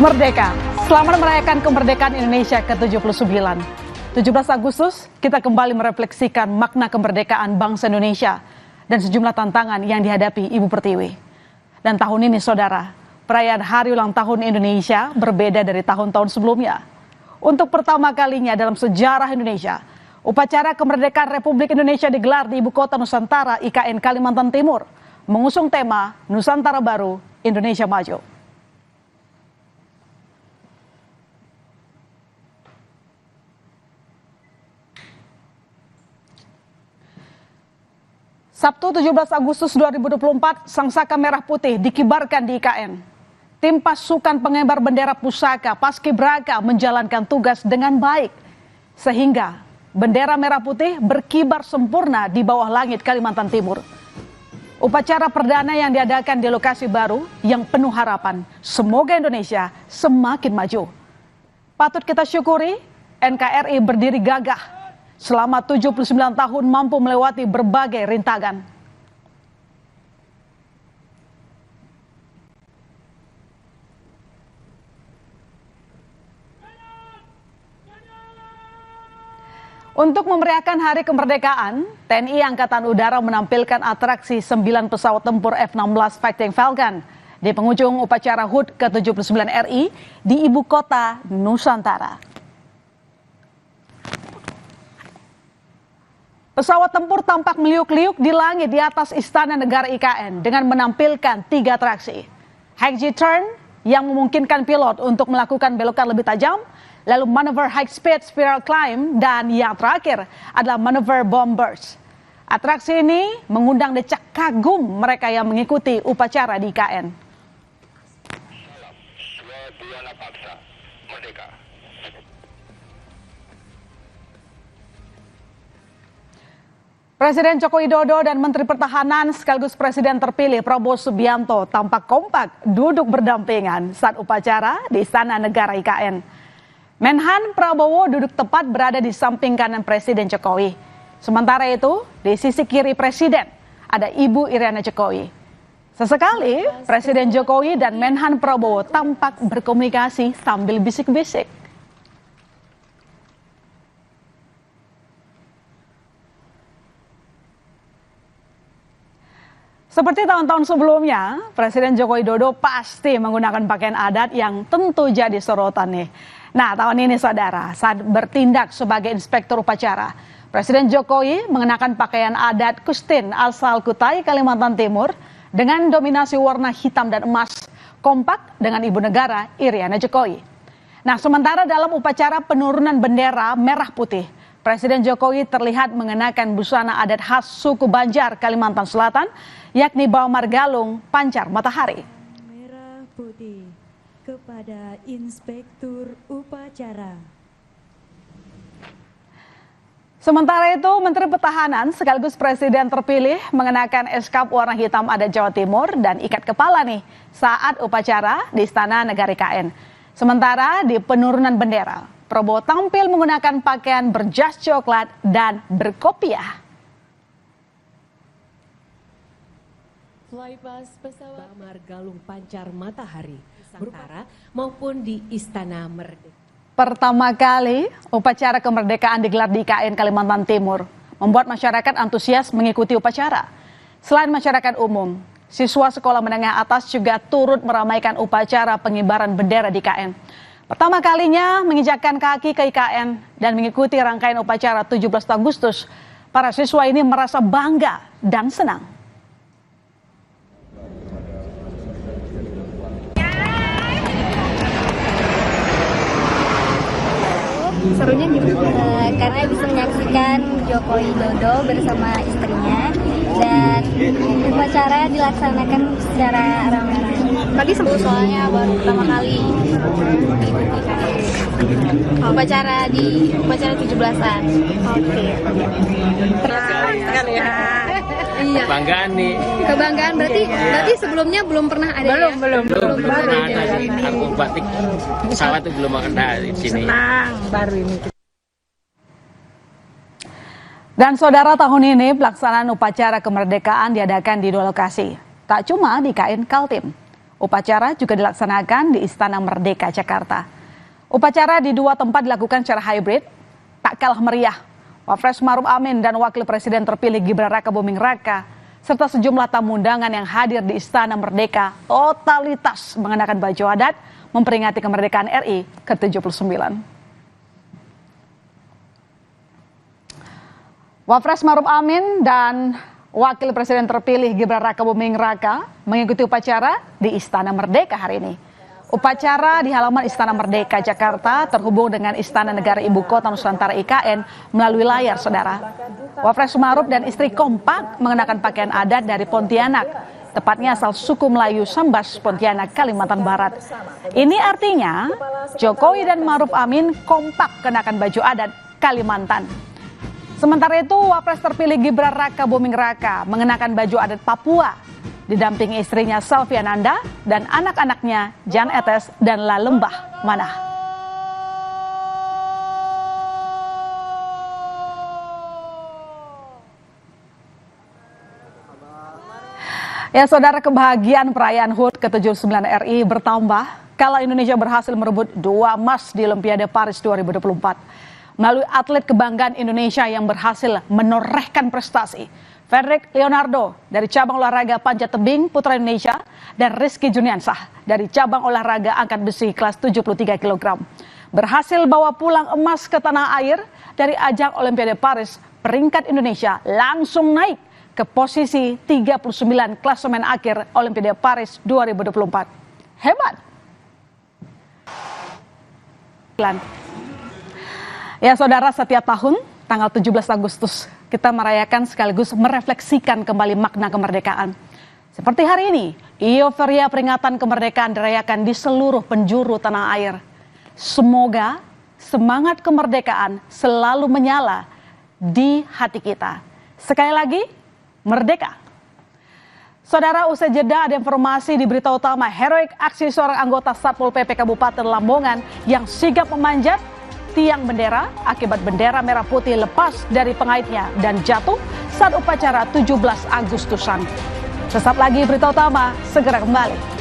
Merdeka. Selamat merayakan kemerdekaan Indonesia ke-79. 17 Agustus, kita kembali merefleksikan makna kemerdekaan bangsa Indonesia dan sejumlah tantangan yang dihadapi Ibu Pertiwi. Dan tahun ini, saudara, perayaan Hari Ulang Tahun Indonesia berbeda dari tahun-tahun sebelumnya. Untuk pertama kalinya dalam sejarah Indonesia, upacara kemerdekaan Republik Indonesia digelar di Ibu Kota Nusantara IKN Kalimantan Timur, mengusung tema Nusantara Baru, Indonesia Maju. Sabtu 17 Agustus 2024, Sangsaka Merah Putih dikibarkan di IKN. Tim pasukan pengibar bendera pusaka Paskibraka menjalankan tugas dengan baik, sehingga bendera merah putih berkibar sempurna di bawah langit Kalimantan Timur. Upacara perdana yang diadakan di lokasi baru yang penuh harapan, semoga Indonesia semakin maju. Patut kita syukuri, NKRI berdiri gagah selama 79 tahun mampu melewati berbagai rintangan. Untuk memeriahkan Hari Kemerdekaan, TNI Angkatan Udara menampilkan atraksi 9 pesawat tempur F-16 Fighting Falcon di penghujung upacara HUT ke-79 RI di Ibu Kota Nusantara. Pesawat tempur tampak meliuk-liuk di langit di atas Istana Negara IKN dengan menampilkan 3 atraksi. High G-turn yang memungkinkan pilot untuk melakukan belokan lebih tajam, lalu manuver high speed spiral climb, dan yang terakhir adalah manuver bomb burst. Atraksi ini mengundang decak kagum mereka yang mengikuti upacara di IKN. Presiden Joko Widodo dan Menteri Pertahanan sekaligus Presiden terpilih Prabowo Subianto tampak kompak duduk berdampingan saat upacara di Istana Negara IKN. Menhan Prabowo duduk tepat berada di samping kanan Presiden Jokowi. Sementara itu, di sisi kiri Presiden ada Ibu Iriana Jokowi. Sesekali, Presiden Jokowi dan Menhan Prabowo tampak berkomunikasi sambil bisik-bisik. Seperti tahun-tahun sebelumnya, Presiden Joko Widodo pasti menggunakan pakaian adat yang tentu jadi sorotan nih. Nah, tahun ini saudara, saat bertindak sebagai inspektur upacara, Presiden Jokowi mengenakan pakaian adat Kustin asal Kutai, Kalimantan Timur dengan dominasi warna hitam dan emas, kompak dengan Ibu Negara Iriana Jokowi. Nah, sementara dalam upacara penurunan bendera merah putih, Presiden Jokowi terlihat mengenakan busana adat khas suku Banjar, Kalimantan Selatan, yakni Bawamar Galung Pancar Matahari. Merah putih kepada Inspektur Upacara. Sementara itu, Menteri Pertahanan sekaligus Presiden terpilih mengenakan eskap warna hitam adat Jawa Timur dan ikat kepala nih saat upacara di Istana Negara IKN. Sementara di penurunan bendera, Prabowo tampil menggunakan pakaian berjas coklat dan berkopiah. Flypass pesawat Bawamar Galung Pancar Matahari, Nusantara maupun di Istana Merdeka. Pertama kali upacara kemerdekaan digelar di IKN Kalimantan Timur, membuat masyarakat antusias mengikuti upacara. Selain masyarakat umum, siswa sekolah menengah atas juga turut meramaikan upacara pengibaran bendera di IKN. Pertama kalinya menginjakkan kaki ke IKN dan mengikuti rangkaian upacara 17 Agustus, para siswa ini merasa bangga dan senang. Serunya karena bisa menyaksikan Joko Widodo bersama istrinya dan upacara dilaksanakan secara ramai. Tadi sebelum soalnya baru pertama kali upacara 17-an. Oke. Kan ya. Iya. Kebanggaan nih. Kebanggaan berarti sebelumnya belum pernah ada Belum pernah ada. ada. Aku batik pesawat itu belum ada di sini. Baru ini. Dan saudara, tahun ini pelaksanaan upacara kemerdekaan diadakan di 2 lokasi. Tak cuma di IKN Kaltim. Upacara juga dilaksanakan di Istana Merdeka, Jakarta. Upacara di dua tempat dilakukan secara hybrid, tak kalah meriah. Wapres Maruf Amin dan Wakil Presiden terpilih Gibran Raka Buming Raka serta sejumlah tamu undangan yang hadir di Istana Merdeka totalitas mengenakan baju adat memperingati kemerdekaan RI ke-79. Wapres Maruf Amin dan Wakil Presiden terpilih Gibran Raka Buming Raka mengikuti upacara di Istana Merdeka hari ini. Upacara di halaman Istana Merdeka Jakarta terhubung dengan Istana Negara Ibu Kota Nusantara IKN melalui layar, saudara. Wapres Maruf dan istri kompak mengenakan pakaian adat dari Pontianak, tepatnya asal suku Melayu Sambas, Pontianak, Kalimantan Barat. Ini artinya Jokowi dan Maruf Amin kompak kenakan baju adat Kalimantan. Sementara itu, Wapres terpilih Gibran Raka Buming Raka mengenakan baju adat Papua, didampingi istrinya Selvi Ananda dan anak-anaknya Jan Etes dan Lalembah Manah. Ya, saudara, kebahagiaan perayaan HUT ke-79 RI bertambah kala Indonesia berhasil merebut 2 emas di Olimpiade Paris 2024. Melalui atlet kebanggaan Indonesia yang berhasil menorehkan prestasi, Frederick Leonardo dari cabang olahraga panjat tebing putra Indonesia dan Rizky Juniansah dari cabang olahraga angkat besi kelas 73 kg berhasil bawa pulang emas ke tanah air dari ajang Olimpiade Paris. Peringkat Indonesia langsung naik ke posisi 39 klasemen akhir Olimpiade Paris 2024. Hebat! Ya, saudara, setiap tahun tanggal 17 Agustus kita merayakan sekaligus merefleksikan kembali makna kemerdekaan. Seperti hari ini, euforia peringatan kemerdekaan dirayakan di seluruh penjuru tanah air. Semoga semangat kemerdekaan selalu menyala di hati kita. Sekali lagi, merdeka! Saudara, usai jeda ada informasi di berita utama, heroik aksi seorang anggota Satpol PP Kabupaten Lamongan yang sigap memanjat tiang bendera akibat bendera merah putih lepas dari pengaitnya dan jatuh saat upacara 17 Agustusan. Sesaat lagi berita utama segera kembali.